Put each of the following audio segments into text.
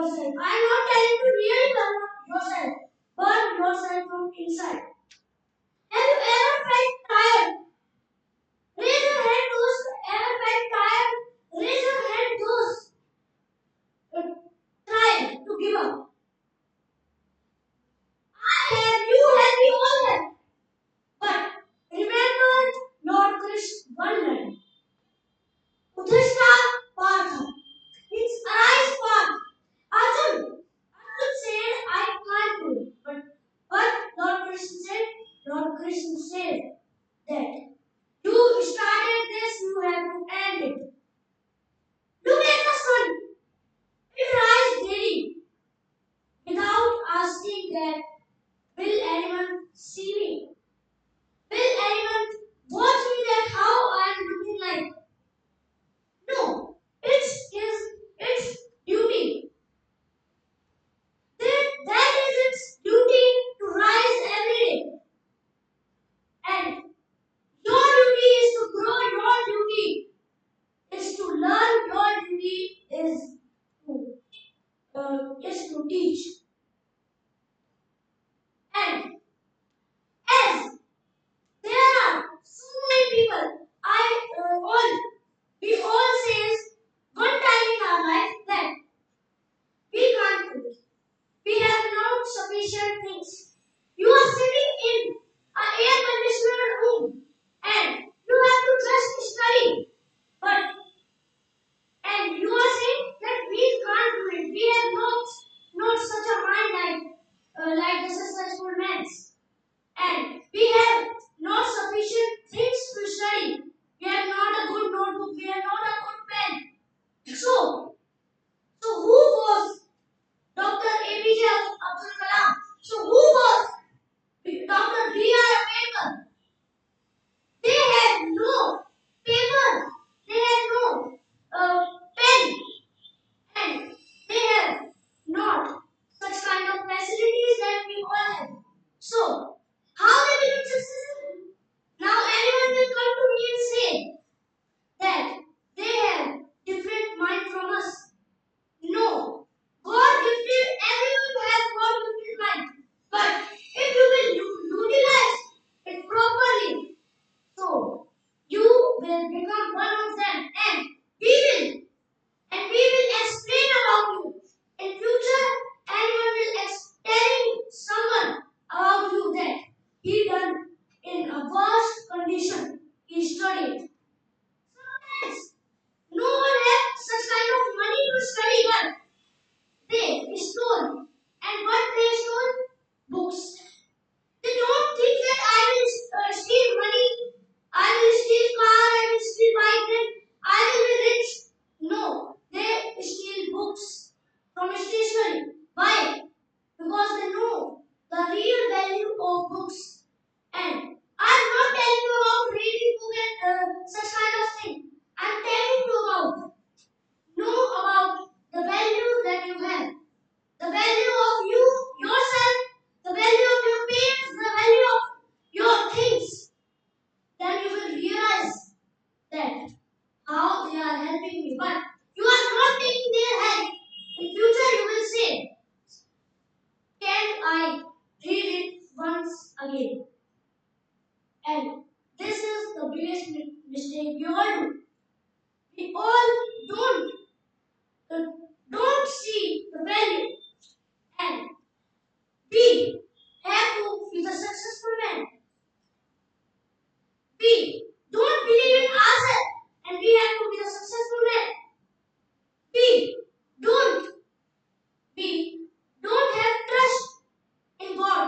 yourself. I am not telling you really burn yourself. Burn yourself from inside. Have you ever felt tired? Raise your hand those ever felt tired. Raise your hand those tried to give up. I have, you have, we all have. But remember Lord Krishna one line. Uddhishta Partha. It's arise path. Arjun said, I can't do it. But Lord Krishna said that you started this, you have to end it. Look at the sun. It rises daily without asking that, will anyone see me? Will anyone watch me that how I am looking like? No, its duty. That is its duty to rise every day. And your duty is to grow, your duty is to learn, your duty is to teach. And as there are so many people, we all says one time in our life that we can't do it. We have not sufficient things. You are sitting in an air conditioner room and you have to just study. But and you are saying that we can't do it. We have not such a mind like the successful men's. And we have not sufficient things to study. We have not a good notebook. We have not a good pen. So who was Dr. APJ Abdul Kalam? So who was Dr. B.R. Ambedkar? They had no paper. They had no pen. And they have not such kind of facilities that we all have. So, how they become successful? Now anyone will come to me and say that they have different mind from us. No. God gifted everyone to have God gifted mind. But if you will utilize it properly, so you will become one of them and we will explain about you. In future, anyone will telling someone about you that he done in a worst condition. He studied. Sometimes no one has such kind of money to study, but they stole. And what they stole? Books. They don't think that I will steal money, I will steal car, I will steal bike, and I will be rich. No, they steal books from stationery. Why? Because they know the real value of books. And I'm not telling you about reading book and such kind of thing. I'm telling you about know about the value that you have, the value of you yourself, the value of your parents, the value of your things. Then you will realize that how they are helping me. But you are not taking their help. In future you will say, can I read it once again? And this is the biggest mistake we all do. We all don't see the value, and we have to be the successful man. We don't believe in ourselves, and we have to be the successful man. We don't we don't have trust in God.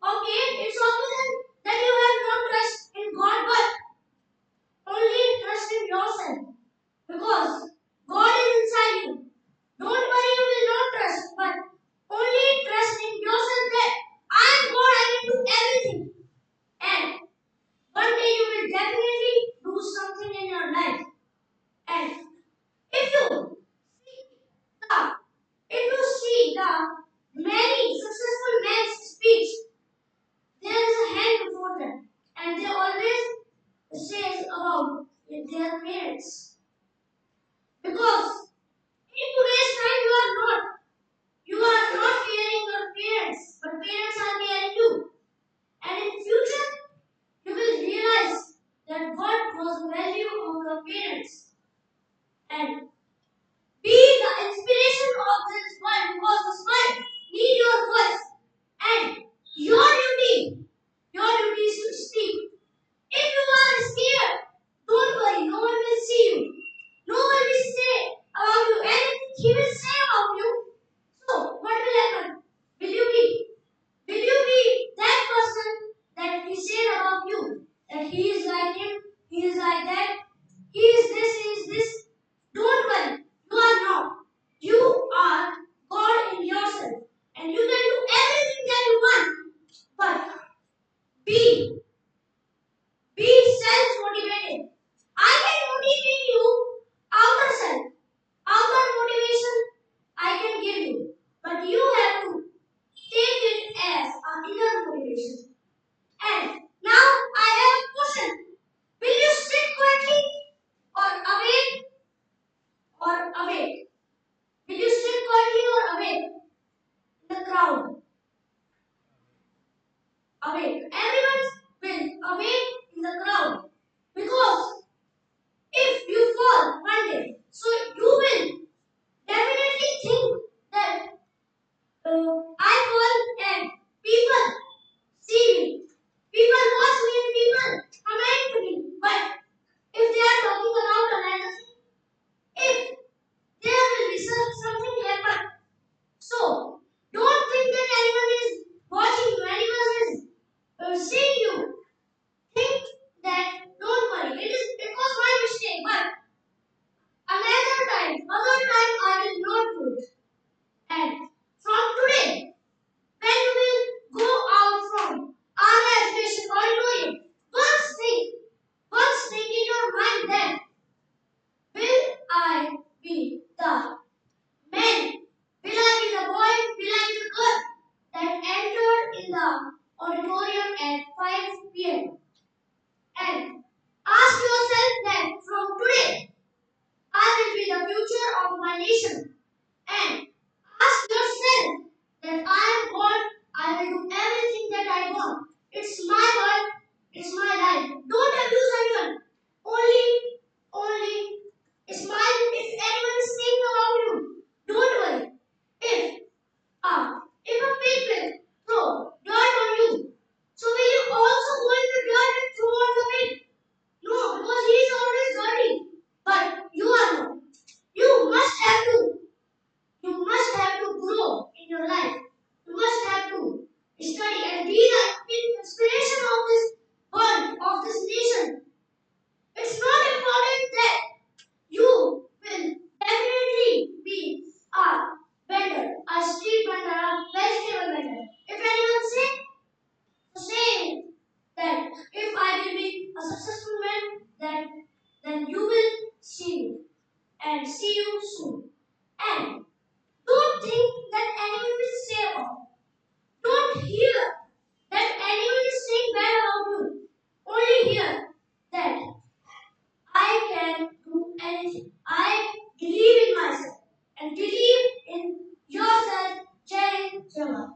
Okay, it's okay then that you have no trust in God, but only trust in yourself. Because God is inside you. Don't worry, you will not trust, but only trust in yourself that I am God, I can do everything. And one day you will definitely do something in your life. And if you see the many successful men's speech, there is a hand before them, and they always says about their parents. Because in today's working or awake in the crowd. Awake. Everyone will awake in the crowd. Because if you fall one day, so you will definitely think that I fall and people see me. People watch me and people comment me. But if they are talking about another thing, if there will be something happen. So don't think that anyone is watching you, anyone is seeing you. Think that don't worry. It was my mistake, but other time I will not do it. And from today, when you will go out from our education auditorium, once think in your mind that will I be the man? Will I be the boy? Will I be the girl that entered in the auditorium at 5 p.m.? And ask yourself that from today, I will be the future of my nation. And ask yourself that I am God, I will do everything that I want. It's my world, it's my life. Don't abuse anyone. Only smile if anyone is saying about you. Don't worry. If if a pig will throw dirt on you, so will you also go into dirt and throw on the pig? No, because he is always dirty. But you are not. You must have to. You must have to grow in your life. You must have to study and be the inspiration of this world, of this nation. It's not important that you will definitely be a vendor, a street vendor, a vegetable vendor. If anyone say that if I will be a successful man, then you will see me and see you soon. And don't think that anyone will say about you. Don't hear that anyone is saying bad about you. Only hear that I can do anything. I believe in myself and believe in yourself. Jai Jawad.